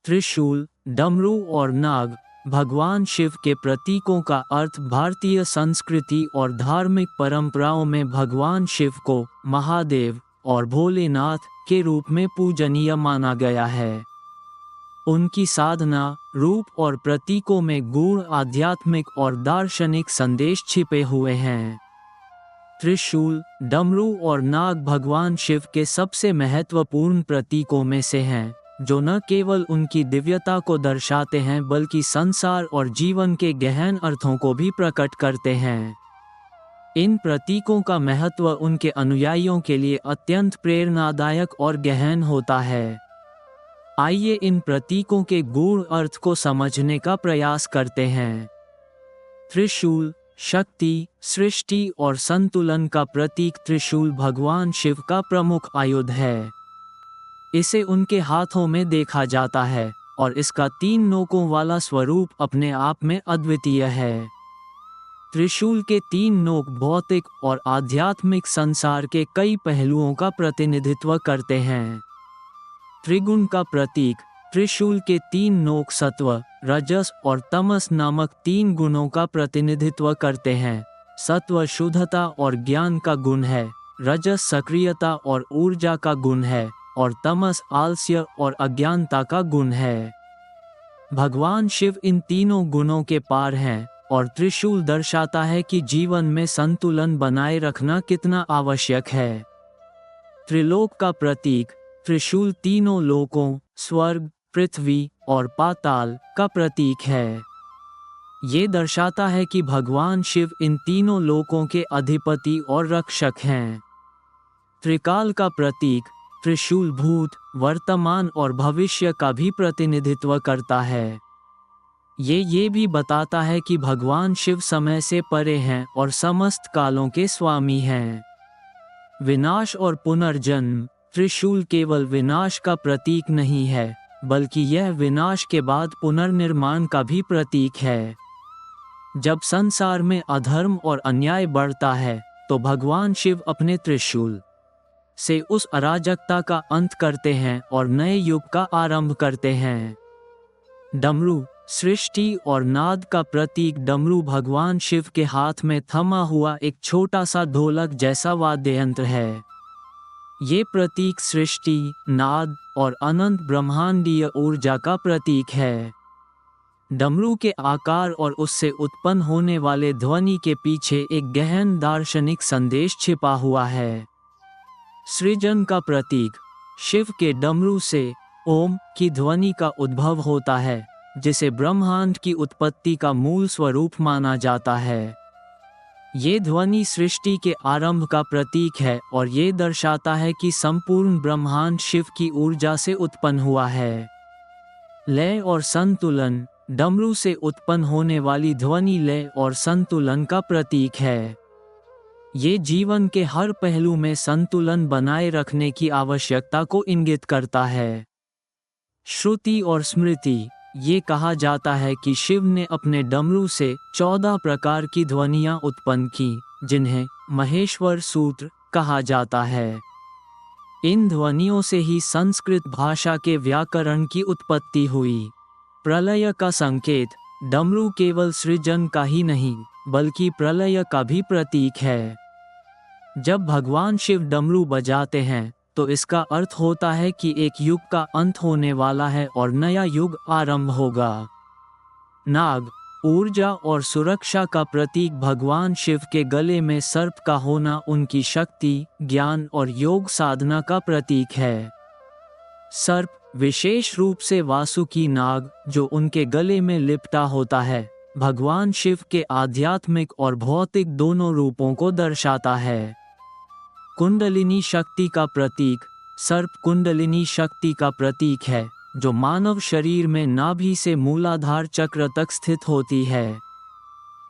त्रिशूल, डमरू और नाग भगवान शिव के प्रतीकों का अर्थ भारतीय संस्कृति और धार्मिक परंपराओं में भगवान शिव को महादेव और भोलेनाथ के रूप में पूजनीय माना गया है। उनकी साधना, रूप और प्रतीकों में गूढ़ आध्यात्मिक और दार्शनिक संदेश छिपे हुए हैं। त्रिशूल, डमरू और नाग भगवान शिव के सबसे महत्वपूर्ण प्रतीकों में से हैं, जो न केवल उनकी दिव्यता को दर्शाते हैं बल्कि संसार और जीवन के गहन अर्थों को भी प्रकट करते हैं। इन प्रतीकों का महत्व उनके अनुयायियों के लिए अत्यंत प्रेरणादायक और गहन होता है। आइए इन प्रतीकों के गूढ़ अर्थ को समझने का प्रयास करते हैं। त्रिशूल, शक्ति, सृष्टि और संतुलन का प्रतीक त्रिशूल भगवान शिव का प्रमुख आयुध है। इसे उनके हाथों में देखा जाता है और इसका 3 नोकों वाला स्वरूप अपने आप में अद्वितीय है। त्रिशूल के 3 नोक भौतिक और आध्यात्मिक संसार के कई पहलुओं का प्रतिनिधित्व करते हैं। त्रिगुण का प्रतीक, त्रिशूल के 3 नोक सत्व, रजस और तमस नामक 3 गुणों का प्रतिनिधित्व करते हैं। सत्व शुद्धता और ज्ञान का गुण है, रजस सक्रियता और ऊर्जा का गुण है और तमस आलस्य और अज्ञानता का गुण है। भगवान शिव इन तीनों गुणों के पार हैं और त्रिशूल दर्शाता है कि जीवन में संतुलन बनाए रखना कितना आवश्यक है। त्रिलोक का प्रतीक, त्रिशूल तीनों लोकों, स्वर्ग, पृथ्वी और पाताल का प्रतीक है। ये दर्शाता है कि भगवान शिव इन तीनों लोकों के अधिपति और रक्षक हैं। त्रिकाल का प्रतीक, त्रिशूल भूत, वर्तमान और भविष्य का भी प्रतिनिधित्व करता है। ये भी बताता है कि भगवान शिव समय से परे हैं और समस्त कालों के स्वामी हैं। विनाश और पुनर्जन्म, त्रिशूल केवल विनाश का प्रतीक नहीं है, बल्कि यह विनाश के बाद पुनर्निर्माण का भी प्रतीक है। जब संसार में अधर्म और अन्याय बढ़ता है, तो भगवान शिव अपने त्रिशूल से उस अराजकता का अंत करते हैं और नए युग का आरंभ करते हैं। डमरू, सृष्टि और नाद का प्रतीक, डमरू भगवान शिव के हाथ में थमा हुआ एक छोटा सा ढोलक जैसा वाद्य यंत्र है। ये प्रतीक सृष्टि, नाद और अनंत ब्रह्मांडीय ऊर्जा का प्रतीक है। डमरू के आकार और उससे उत्पन्न होने वाले ध्वनि के पीछे एक गहन दार्शनिक संदेश छिपा हुआ है। सृजन का प्रतीक, शिव के डमरू से ओम की ध्वनि का उद्भव होता है, जिसे ब्रह्मांड की उत्पत्ति का मूल स्वरूप माना जाता है। ये ध्वनि सृष्टि के आरंभ का प्रतीक है और ये दर्शाता है कि संपूर्ण ब्रह्मांड शिव की ऊर्जा से उत्पन्न हुआ है। लय और संतुलन, डमरू से उत्पन्न होने वाली ध्वनि लय और संतुलन का प्रतीक है। ये जीवन के हर पहलू में संतुलन बनाए रखने की आवश्यकता को इंगित करता है। श्रुति और स्मृति, ये कहा जाता है कि शिव ने अपने डमरू से 14 प्रकार की ध्वनियाँ उत्पन्न की, जिन्हें महेश्वर सूत्र कहा जाता है। इन ध्वनियों से ही संस्कृत भाषा के व्याकरण की उत्पत्ति हुई। प्रलय का संकेत, डमरू केवल सृजन का ही नहीं, बल्कि प्रलय का भी प्रतीक है। जब भगवान शिव डमरू बजाते हैं, तो इसका अर्थ होता है कि एक युग का अंत होने वाला है और नया युग आरंभ होगा। नाग, ऊर्जा और सुरक्षा का प्रतीक, भगवान शिव के गले में सर्प का होना उनकी शक्ति, ज्ञान और योग साधना का प्रतीक है। सर्प, विशेष रूप से वासुकी नाग, जो उनके गले में लिपटा होता है, भगवान शिव के आध्यात्मिक और भौतिक दोनों रूपों को दर्शाता है। कुंडलिनी शक्ति का प्रतीक, सर्प कुंडलिनी शक्ति का प्रतीक है, जो मानव शरीर में नाभि से मूलाधार चक्र तक स्थित होती है।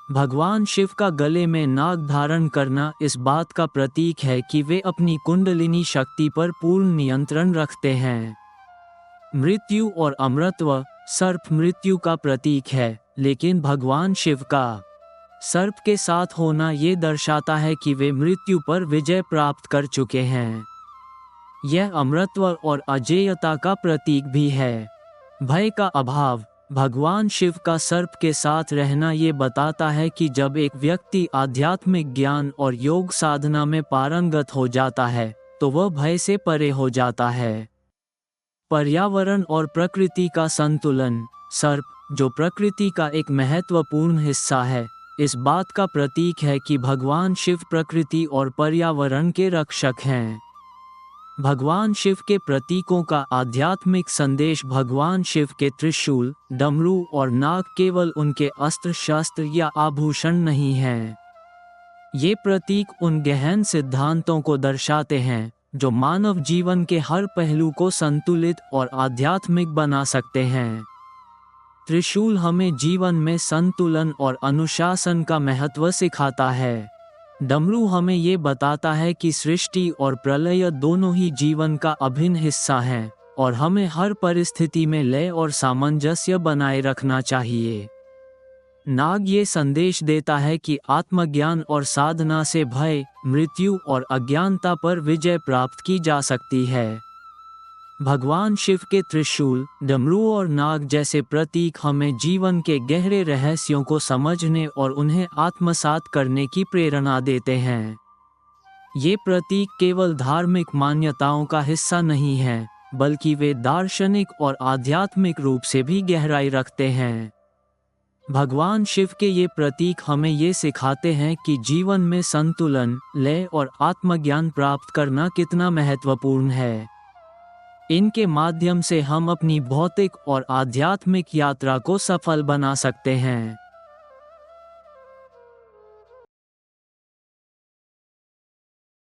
भगवान शिव का गले में नाग धारण करना इस बात का प्रतीक है कि वे अपनी कुंडलिनी शक्ति पर पूर्ण नियंत्रण रखते हैं। मृत्यु और अमरत्व, सर्प मृत्यु का प्रतीक है, लेकिन भगवान शिव का सर्प के साथ होना ये दर्शाता है कि वे मृत्यु पर विजय प्राप्त कर चुके हैं। यह अमरत्व और अजेयता का प्रतीक भी है। भय का अभाव। भगवान शिव का सर्प के साथ रहना ये बताता है कि जब एक व्यक्ति आध्यात्मिक ज्ञान और योग साधना में पारंगत हो जाता है तो वह भय से परे हो जाता है। पर्यावरण और प्रकृति का संतुलन। सर्प, जो प्रकृति का एक महत्वपूर्ण हिस्सा है, इस बात का प्रतीक है कि भगवान शिव प्रकृति और पर्यावरण के रक्षक हैं। भगवान शिव के प्रतीकों का आध्यात्मिक संदेश। भगवान शिव के त्रिशूल, डमरू और नाग केवल उनके अस्त्र शस्त्र या आभूषण नहीं हैं। ये प्रतीक उन गहन सिद्धांतों को दर्शाते हैं जो मानव जीवन के हर पहलू को संतुलित और आध्यात्मिक बना सकते हैं। त्रिशूल हमें जीवन में संतुलन और अनुशासन का महत्व सिखाता है। डमरू हमें ये बताता है कि सृष्टि और प्रलय दोनों ही जीवन का अभिन्न हिस्सा हैं और हमें हर परिस्थिति में लय और सामंजस्य बनाए रखना चाहिए। नाग ये संदेश देता है कि आत्मज्ञान और साधना से भय, मृत्यु और अज्ञानता पर विजय प्राप्त की जा सकती है। भगवान शिव के त्रिशूल, डमरू और नाग जैसे प्रतीक हमें जीवन के गहरे रहस्यों को समझने और उन्हें आत्मसात करने की प्रेरणा देते हैं। ये प्रतीक केवल धार्मिक मान्यताओं का हिस्सा नहीं हैं, बल्कि वे दार्शनिक और आध्यात्मिक रूप से भी गहराई रखते हैं। भगवान शिव के ये प्रतीक हमें ये सिखाते हैं कि जीवन में संतुलन, लय और आत्मज्ञान प्राप्त करना कितना महत्वपूर्ण है। इनके माध्यम से हम अपनी भौतिक और आध्यात्मिक यात्रा को सफल बना सकते हैं।